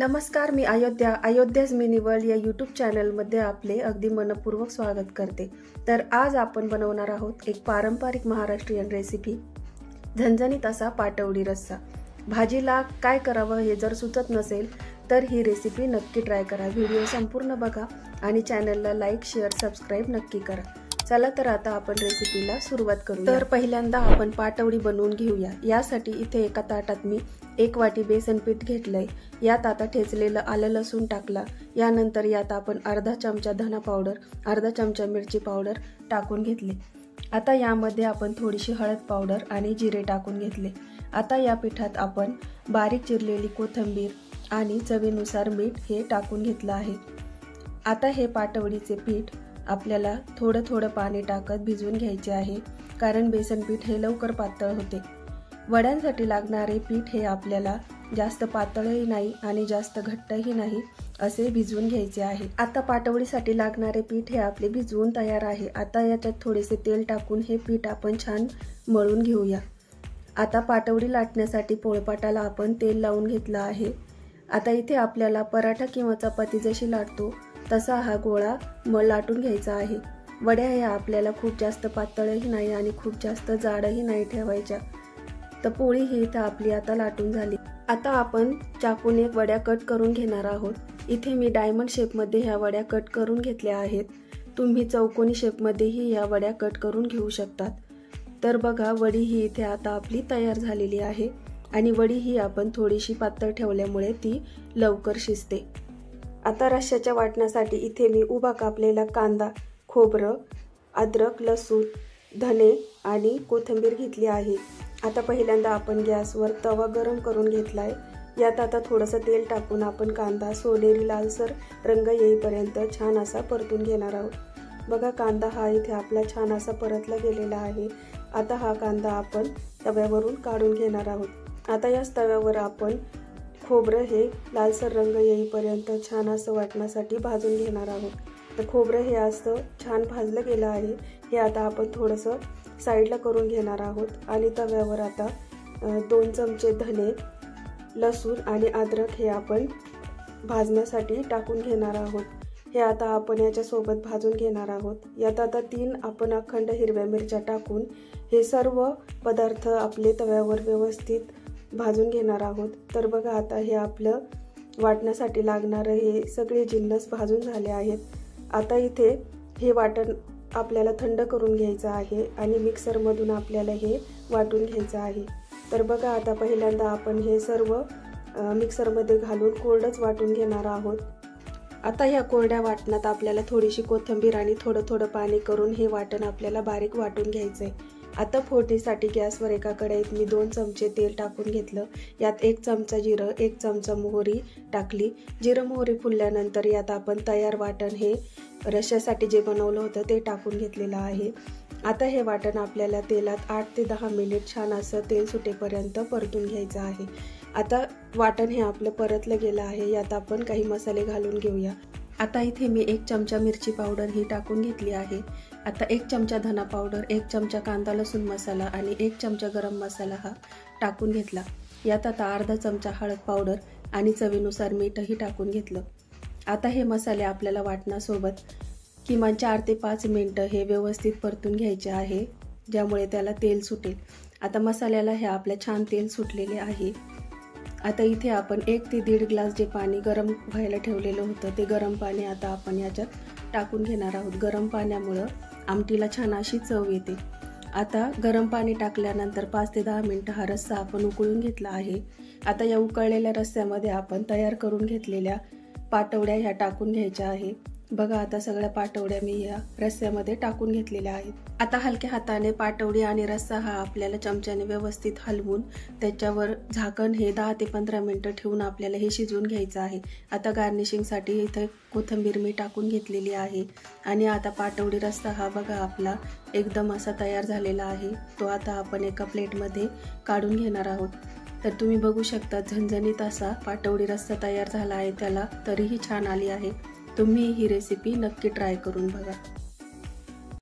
नमस्कार, मी अयोध्याज mini world या YouTube चॅनलमध्ये आपले अगदी मनपूर्वक स्वागत करते। तर आज आपण बनवणार आहोत एक पारंपरिक महाराष्ट्रीयन रेसिपी, झणझणीत असा पाटवडी रस्सा। भाजीला काय करावं हे जर सुचत नसेल तर ही रेसिपी नक्की ट्राय करा। व्हिडिओ संपूर्ण बघा आणि चॅनलला लाईक, शेअर, सबस्क्राइब नक्की करा। चला तर आता आपण रेसिपीला सुरुवात करूया। तर पहिल्यांदा आपण पाटवडी बनवून घेऊया। यासाठी इथे एका ताटात मी 1 वाटी बेसन पीठ घेतलंय। यात आता ठेचलेलं आलं लसूण टाकला। यानंतर यात आपण अर्धा चमचा धना पावडर, अर्धा चमचा मिरची पावडर टाकून घेतले। आता यामध्ये आपण थोडीशी हळद पावडर आणि जिरे टाकून घेतले। आता या पिठात आपण बारीक चिरलेली कोथिंबीर आणि चवीनुसार मीठ हे टाकून घेतलं आहे। आता हे पाटवडीचे पीठ आपल्याला थोडं थोडं पाणी टाकत भिजवून घ्यायचे आहे, कारण बेसन पीठ हे लवकर पातळ होते। वड्यांसाठी लागणारे पीठ हे आपल्याला जास्त पातळही नाही आणि जास्त घट्टही नाही असे भिजवून घ्यायचे आहे। आता पाटवडीसाठी लागणारे पीठ हे आपले भिजवून तयार आहे। आता याच्यात थोडेसे तेल टाकून हे पीठ आपण छान मळून घेऊया। आता पाटवडी लाटण्यासाठी पोळपाटाला आपण तेल लावून घेतलं आहे। आता इथे आपल्याला पराठा किंवा चपाती जशी लाटतो तसा हा गोळा लाटून घ्यायचा आहे। वड्या ह्या आपल्याला खूप जास्त पातळही नाही आणि खूप जास्त जाडही नाही ठेवायच्या। तर पोळी ही इथे आपली आता लाटून झाली। आता आपण चाकूने वड्या कट करून घेणार आहोत। इथे मी डायमंड शेपमध्ये ह्या वड्या कट करून घेतल्या आहेत। तुम्ही चौकोनी शेपमध्येही ह्या वड्या कट करून घेऊ शकतात। तर बघा, वडी ही इथे आता आपली तयार झालेली आहे आणि वडी ही आपण थोडीशी पातळ ठेवल्यामुळे ती लवकर शिजते। आता रश्श्याच्या वाटण्यासाठी इथे मी उभा कापलेला कांदा, खोबरं, अद्रक, लसूण, धने आणि कोथिंबीर घेतली आहे। आता पहिल्यांदा आपण गॅसवर तवा गरम करून घेतलाय। यात आता थोडंसं तेल टाकून आपण कांदा सोनेरी लालसर रंग येईपर्यंत छान असा परतून घेणार आहोत। बघा, कांदा हा इथे आपला छान असा परतला गेलेला आहे। आता हा कांदा आपण तव्यावरून काढून घेणार आहोत। आता याच तव्यावर आपण खोबरं हे लालसर रंग येईपर्यंत छान असं वाटण्यासाठी भाजून घेणार आहोत। तर खोबरं हे असं छान भाजलं गेलं आहे। हे आता आपण थोडंसं साईडला करून घेणार आहोत आणि तव्यावर आता 2 चमचे धने, लसूण आणि अद्रक हे आपण भाजण्यासाठी टाकून घेणार आहोत। हे आता आपण याच्यासोबत भाजून घेणार आहोत। यात आता 3 आपण अखंड हिरव्या मिरच्या टाकून हे सर्व पदार्थ आपले तव्यावर व्यवस्थित भाजून घेणार आहोत। तर बघा, आता हे आपलं वाटण्यासाठी लागणारे हे सगळे जिन्नस भाजून झाले आहेत। आता इथे हे वाटण आपल्याला थंड करून घ्यायचं आहे आणि मिक्सरमधून आपल्याला हे वाटून घ्यायचं आहे। तर बघा, आता पहिल्यांदा आपण हे सर्व मिक्सरमध्ये घालून कोरडंच वाटून घेणार आहोत। आता या कोरड्या वाटणात आपल्याला थोडीशी कोथिंबीर आणि थोडं थोडं पाणी करून हे वाटण आपल्याला बारीक वाटून घ्यायचंय। आता फोडणीसाठी गॅसवर एका कढईत मी 2 चमचे तेल टाकून घेतलं। यात 1 चमचा जिरं, 1 चमचा मोहरी टाकली। जिरं मोहरी फुलल्यानंतर यात आपण तयार वाटण हे रश्श्यासाठी जे बनवलं होतं ते टाकून घेतलेलं आहे। आता हे वाटण आपल्याला तेलात 8 ते 10 मिनिट छान असं तेल सुटेपर्यंत परतून घ्यायचं आहे। आता वाटण हे आपलं परतलं गेलं आहे। यात आपण काही मसाले घालून घेऊया। आता इथे मी 1 चमचा मिरची पावडर ही टाकून घेतली आहे। आता 1 चमचा धना पावडर, 1 चमचा कांदा लसूण मसाला आणि 1 चमचा गरम मसाला हा टाकून घेतला। यात आता अर्धा चमचा हळद पावडर आणि चवीनुसार मीठही टाकून घेतलं। आता हे मसाले आपल्याला वाटणासोबत किमान 4 ते 5 मिनिटं हे व्यवस्थित परतून घ्यायचे आहे, ज्यामुळे त्याला तेल सुटेल। आता मसाल्याला हे आपलं छान तेल सुटलेले आहे। आता इथे आपण 1 ते 1.5 ग्लास जे पाणी गरम व्हायला ठेवलेलं होतं ते गरम पाणी आता आपण याच्यात टाकून घेणार आहोत। गरम पाण्यामुळं आमटीला छान अशी चव येते। आता गरम पाणी टाकल्यानंतर 5 ते 10 मिनिटं हा रस्सा आपण उकळून घेतला आहे। आता या उकळलेल्या रस्स्यामध्ये आपण तयार करून घेतलेल्या पाटवड्या ह्या टाकून घ्यायच्या आहे। बघा, आता सगळ्या पाटवड्या मी या रस्स्यामध्ये टाकून घेतलेल्या आहेत। आता हलक्या हाताने पाटवडी आणि रस्सा हा आपल्याला चमच्याने व्यवस्थित हलवून त्याच्यावर झाकण हे 10 ते 15 मिनिटं ठेवून आपल्याला हे शिजवून घ्यायचं आहे। आता गार्निशिंगसाठी इथे कोथिंबीर मी टाकून घेतलेली आहे आणि आता पाटवडी रस्सा हा बघा आपला एकदम असा तयार झालेला आहे। तो आता आपण एका प्लेटमध्ये काढून घेणार आहोत। तर तुम्ही बघू शकता, झणझणीत असा पाटवडी रस्सा तयार झाला आहे। त्याला तरीही छान आली आहे। तुम्ही ही रेसिपी नक्की ट्राय करून बघा।